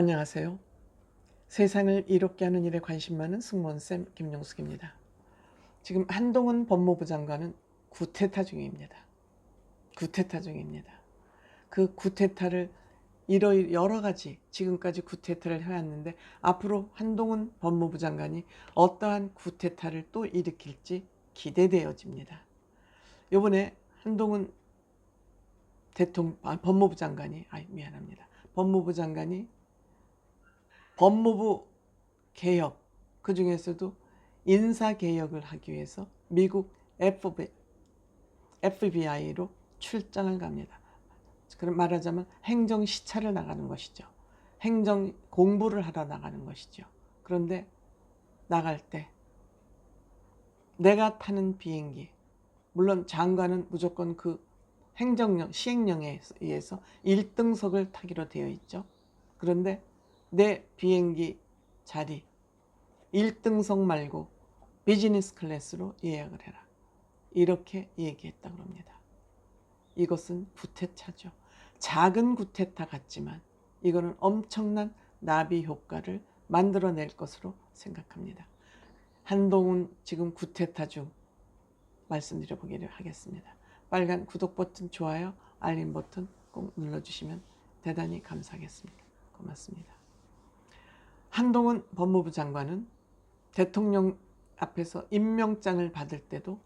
안녕하세요. 세상을 이롭게 하는 일에 관심 많은 승무원쌤 김용숙입니다. 지금 한동훈 법무부 장관은 구테타 중입니다. 구테타 중입니다. 그 구테타를 여러 가지 지금까지 구테타를 해왔는데 앞으로 한동훈 법무부 장관이 어떠한 구테타를 또 일으킬지 기대되어집니다. 요번에 한동훈 법무부 장관이 미안합니다. 법무부 장관이 법무부 개혁, 그 중에서도 인사개혁을 하기 위해서 미국 FBI로 출장을 갑니다. 그럼 말하자면 행정 시찰을 나가는 것이죠. 행정 공부를 하러 나가는 것이죠. 그런데 나갈 때 내가 타는 비행기, 물론 장관은 무조건 그 행정령, 시행령에 의해서 1등석을 타기로 되어 있죠. 그런데 내 비행기 자리 1등석 말고 비즈니스 클래스로 예약을 해라. 이렇게 얘기했다고 합니다. 이것은 구테타죠. 작은 구테타 같지만 이거는 엄청난 나비 효과를 만들어낼 것으로 생각합니다. 한동훈 지금 구테타 중 말씀드려 보기를 하겠습니다. 빨간 구독 버튼, 좋아요, 알림 버튼 꼭 눌러주시면 대단히 감사하겠습니다. 고맙습니다. 한동훈 법무부 장관은 대통령 앞에서 임명장을 받을 때도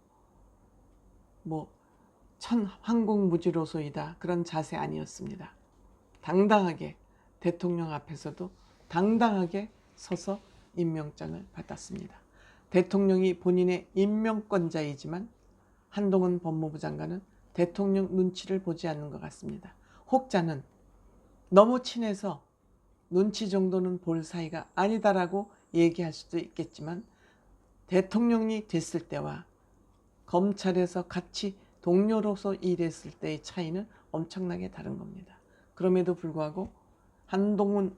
천황공무지로소이다 그런 자세 아니었습니다. 당당하게 대통령 앞에서도 당당하게 서서 임명장을 받았습니다. 대통령이 본인의 임명권자이지만 한동훈 법무부 장관은 대통령 눈치를 보지 않는 것 같습니다. 혹자는 너무 친해서 눈치 정도는 볼 사이가 아니다라고 얘기할 수도 있겠지만 대통령이 됐을 때와 검찰에서 같이 동료로서 일했을 때의 차이는 엄청나게 다른 겁니다. 그럼에도 불구하고 한동훈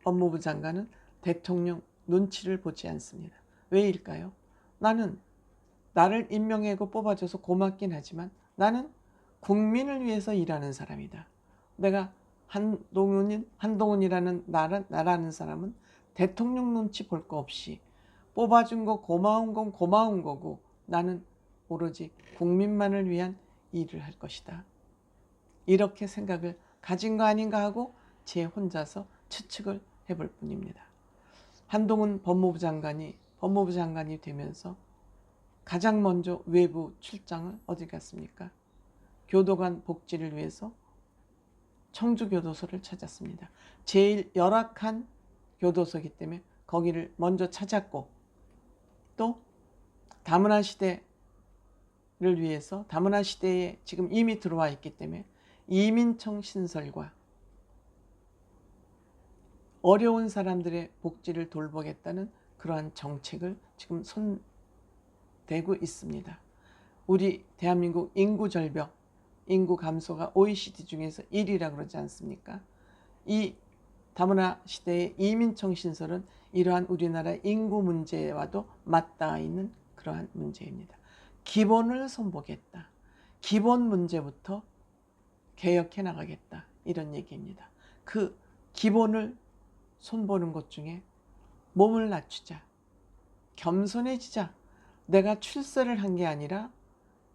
법무부 장관은 대통령 눈치를 보지 않습니다. 왜일까요? 나를 임명하고 뽑아줘서 고맙긴 하지만 나는 국민을 위해서 일하는 사람이다. 내가 한동훈이라는 나라는 사람은 대통령 눈치 볼 거 없이 뽑아준 거 고마운 건 고마운 거고 나는 오로지 국민만을 위한 일을 할 것이다. 이렇게 생각을 가진 거 아닌가 하고 제 혼자서 추측을 해볼 뿐입니다. 한동훈 법무부 장관이 되면서 가장 먼저 외부 출장을 어디 갔습니까? 교도관 복지를 위해서 청주교도소를 찾았습니다. 제일 열악한 교도소이기 때문에 거기를 먼저 찾았고 또 다문화 시대를 위해서 다문화 시대에 지금 이미 들어와 있기 때문에 이민청 신설과 어려운 사람들의 복지를 돌보겠다는 그러한 정책을 지금 손대고 있습니다. 우리 대한민국 인구 절벽, 인구 감소가 OECD 중에서 1위라 그러지 않습니까? 이 다문화 시대의 이민청 신설은 이러한 우리나라 인구 문제와도 맞닿아 있는 그러한 문제입니다. 기본을 손보겠다. 기본 문제부터 개혁해 나가겠다. 이런 얘기입니다. 그 기본을 손보는 것 중에 몸을 낮추자. 겸손해지자. 내가 출세를 한 게 아니라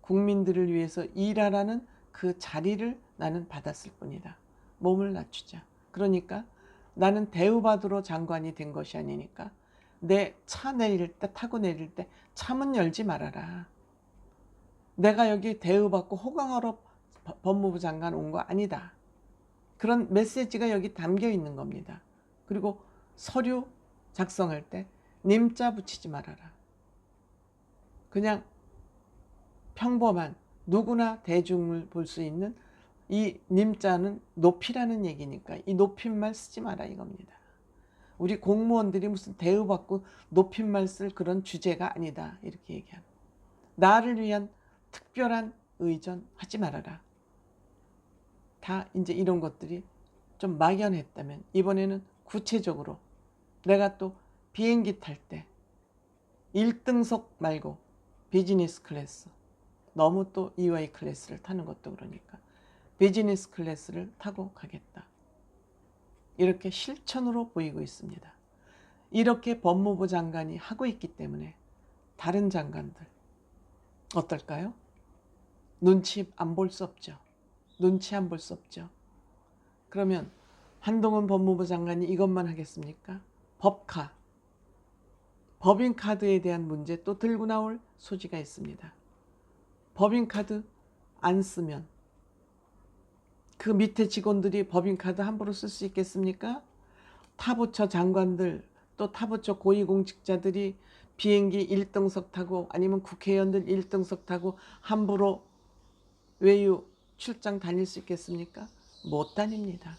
국민들을 위해서 일하라는 그 자리를 나는 받았을 뿐이다. 몸을 낮추자. 그러니까 나는 대우받으러 장관이 된 것이 아니니까 내 차 타고 내릴 때 차문 열지 말아라. 내가 여기 대우받고 호강하러 법무부 장관 온 거 아니다. 그런 메시지가 여기 담겨 있는 겁니다. 그리고 서류 작성할 때 님자 붙이지 말아라. 그냥 평범한 누구나 대중을 볼 수 있는 이 님자는 높이라는 얘기니까 이 높임말 쓰지 마라 이겁니다. 우리 공무원들이 무슨 대우받고 높임말 쓸 그런 주제가 아니다 이렇게 얘기합니다. 나를 위한 특별한 의전 하지 말아라. 다 이제 이런 것들이 좀 막연했다면 이번에는 구체적으로 내가 또 비행기 탈 때 1등석 말고 비즈니스 클래스, 너무 또 EY 클래스를 타는 것도 그러니까 비즈니스 클래스를 타고 가겠다. 이렇게 실천으로 보이고 있습니다. 이렇게 법무부 장관이 하고 있기 때문에 다른 장관들 어떨까요? 눈치 안 볼 수 없죠. 눈치 안 볼 수 없죠. 그러면 한동훈 법무부 장관이 이것만 하겠습니까? 법인카드에 대한 문제 또 들고 나올 소지가 있습니다. 법인카드 안 쓰면 그 밑에 직원들이 법인카드 함부로 쓸 수 있겠습니까? 타부처 장관들 또 타부처 고위공직자들이 비행기 1등석 타고 아니면 국회의원들 1등석 타고 함부로 외유 출장 다닐 수 있겠습니까? 못 다닙니다.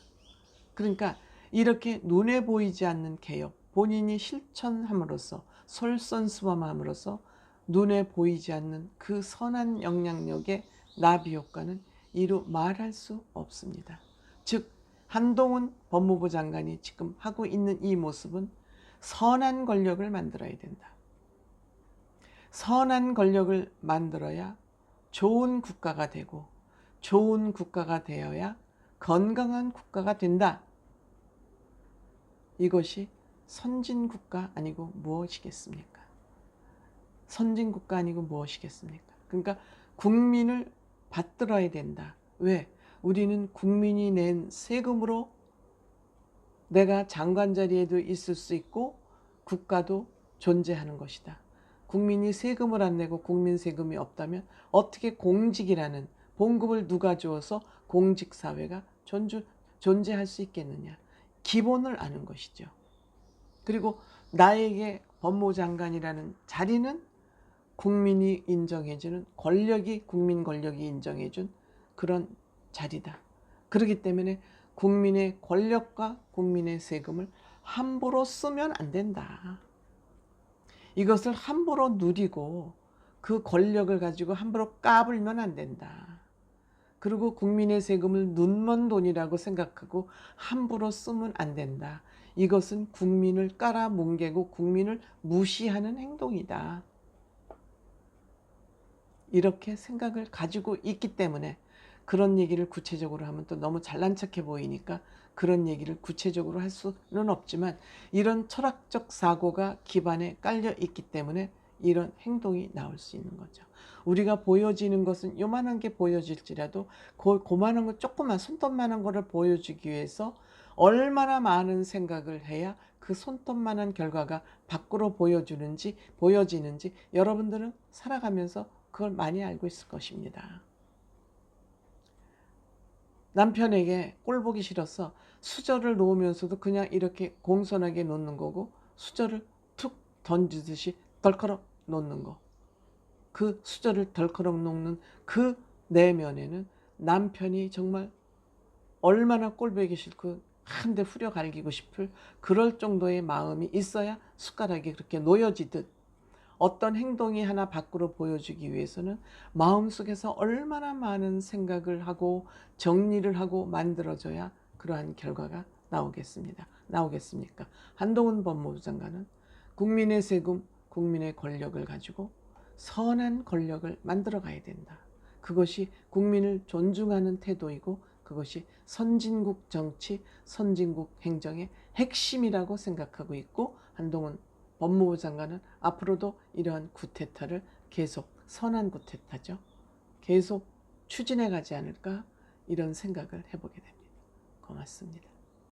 그러니까 이렇게 눈에 보이지 않는 개혁, 본인이 실천함으로써 솔선수범함으로써 눈에 보이지 않는 그 선한 영향력의 나비 효과는 이루 말할 수 없습니다. 즉 한동훈 법무부 장관이 지금 하고 있는 이 모습은 선한 권력을 만들어야 된다. 선한 권력을 만들어야 좋은 국가가 되고 좋은 국가가 되어야 건강한 국가가 된다. 이것이 선진국가 아니고 무엇이겠습니까? 선진국가 아니고 무엇이겠습니까? 그러니까 국민을 받들어야 된다. 왜? 우리는 국민이 낸 세금으로 내가 장관 자리에도 있을 수 있고 국가도 존재하는 것이다. 국민이 세금을 안 내고 국민 세금이 없다면 어떻게 공직이라는 봉급을 누가 주어서 공직사회가 존재할 수 있겠느냐. 기본을 아는 것이죠. 그리고 나에게 법무부 장관이라는 자리는 국민이 인정해주는 국민 권력이 인정해준 그런 자리다. 그렇기 때문에 국민의 권력과 국민의 세금을 함부로 쓰면 안 된다. 이것을 함부로 누리고 그 권력을 가지고 함부로 까불면 안 된다. 그리고 국민의 세금을 눈먼 돈이라고 생각하고 함부로 쓰면 안 된다. 이것은 국민을 깔아뭉개고 국민을 무시하는 행동이다. 이렇게 생각을 가지고 있기 때문에 그런 얘기를 구체적으로 하면 또 너무 잘난 척해 보이니까 그런 얘기를 구체적으로 할 수는 없지만 이런 철학적 사고가 기반에 깔려 있기 때문에 이런 행동이 나올 수 있는 거죠. 우리가 보여지는 것은 요만한 게 보여질지라도 고만한 거 조그만 손톱만한 거를 보여주기 위해서 얼마나 많은 생각을 해야 그 손톱만한 결과가 밖으로 보여지는지 여러분들은 살아가면서 그걸 많이 알고 있을 것입니다. 남편에게 꼴 보기 싫어서 수저를 놓으면서도 그냥 이렇게 공손하게 놓는 거고 수저를 툭 던지듯이 덜커럭 놓는 거. 그 수저를 덜커럭 놓는 그 내면에는 남편이 정말 얼마나 꼴 보기 싫고 한 대 후려 갈기고 싶을 그럴 정도의 마음이 있어야 숟가락이 그렇게 놓여지듯 어떤 행동이 하나 밖으로 보여주기 위해서는 마음속에서 얼마나 많은 생각을 하고 정리를 하고 만들어져야 그러한 결과가 나오겠습니까? 한동훈 법무부 장관은 국민의 세금, 국민의 권력을 가지고 선한 권력을 만들어 가야 된다. 그것이 국민을 존중하는 태도이고 그것이 선진국 정치, 선진국 행정의 핵심이라고 생각하고 있고 한동훈 법무부 장관은 앞으로도 이러한 구테타를 계속 선한 구테타죠. 계속 추진해 가지 않을까 이런 생각을 해보게 됩니다. 고맙습니다.